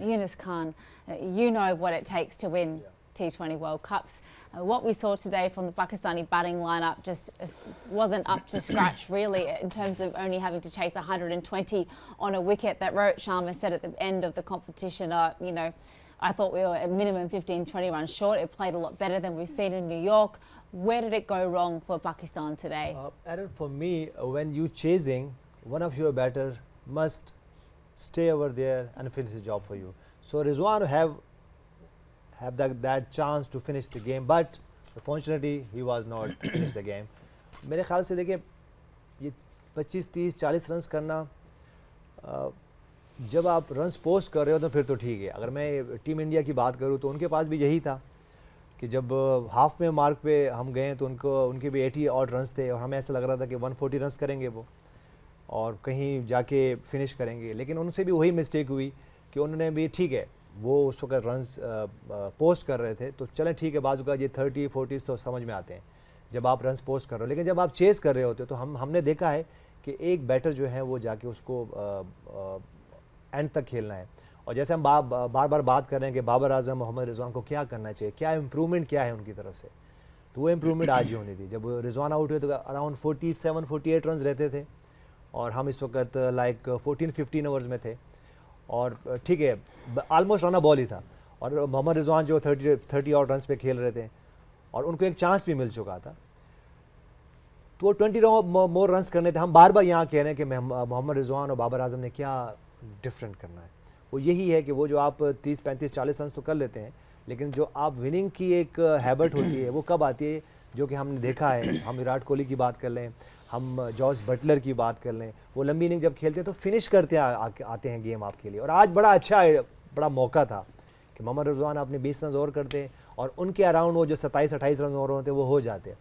Yunus Khan, you know what it takes to win T20 World Cups. What we saw today from the Pakistani batting lineup just wasn't up to scratch, really, in terms of only having to chase 120 on a wicket. That Rohit Sharma said at the end of the competition, you know, I thought we were at minimum 15-20 runs short. It played a lot better than we've seen in New York. Where did it go wrong for Pakistan today? Aaron, for me, when you chasing, one of your batter must stay over there and finish the job for you. So Rizwan have that chance to finish the game, but unfortunately he was not finish the game. मेरे ख्याल से देखिए ये 25, 30, 40 runs करना जब आप runs post कर रहे हो तो फिर तो ठीक है. अगर मैं टीम इंडिया की बात करूँ तो उनके पास भी यही था कि जब हाफ में मार्क पे हम गए तो उनके भी 80 और रन्स थे और हमें ऐसा लग रहा था कि 140 रन्स करेंगे वो और कहीं जाके फिनिश करेंगे. लेकिन उनसे भी वही मिस्टेक हुई कि उन्होंने भी ठीक है वो उस वक्त रन्स पोस्ट कर रहे थे तो चलें ठीक है, बाजू का ये 30, 40 तो समझ में आते हैं जब आप रन्स पोस्ट कर रहे हो. लेकिन जब आप चेस कर रहे होते हो तो हमने देखा है कि एक बैटर जो है वो जाके उसको एंड तक खेलना है. और जैसे हम बार बार बात कर रहे हैं कि बाबर आजम, मोहम्मद रिजवान को क्या करना चाहिए, क्या इम्प्रूवमेंट क्या है उनकी तरफ से, तो वो इम्प्रूवमेंट आज ही होनी थी. जब रिजवान आउट हुए तो अराउंड 47, 48 रन रहते थे और हम इस वक्त लाइक 14-15 ओवर्स में थे और ठीक है ऑलमोस्ट रन बॉल ही था. और मोहम्मद रिजवान जो 30 और रन पे खेल रहे थे और उनको एक चांस भी मिल चुका था तो वो 20 मोर रन्स करने थे. हम बार बार यहाँ कह रहे हैं कि मोहम्मद रिजवान और बाबर आजम ने क्या डिफरेंट करना है. वो यही है कि वो जो आप 30, 35, 40 रन्स तो कर लेते हैं लेकिन जो आप विनिंग की एक हैबिट होती है वो कब आती है, जो कि हमने देखा है. हम विराट कोहली की बात कर लें, हम जॉर्ज बटलर की बात कर लें, वो लंबी इनिंग जब खेलते हैं तो फिनिश करते आते हैं गेम आपके लिए. और आज बड़ा मौका था कि मोहम्मद रिजवान अपने 20 रन और करते और उनके अराउंड वो जो 27-28 रन और होते वो हो जाते.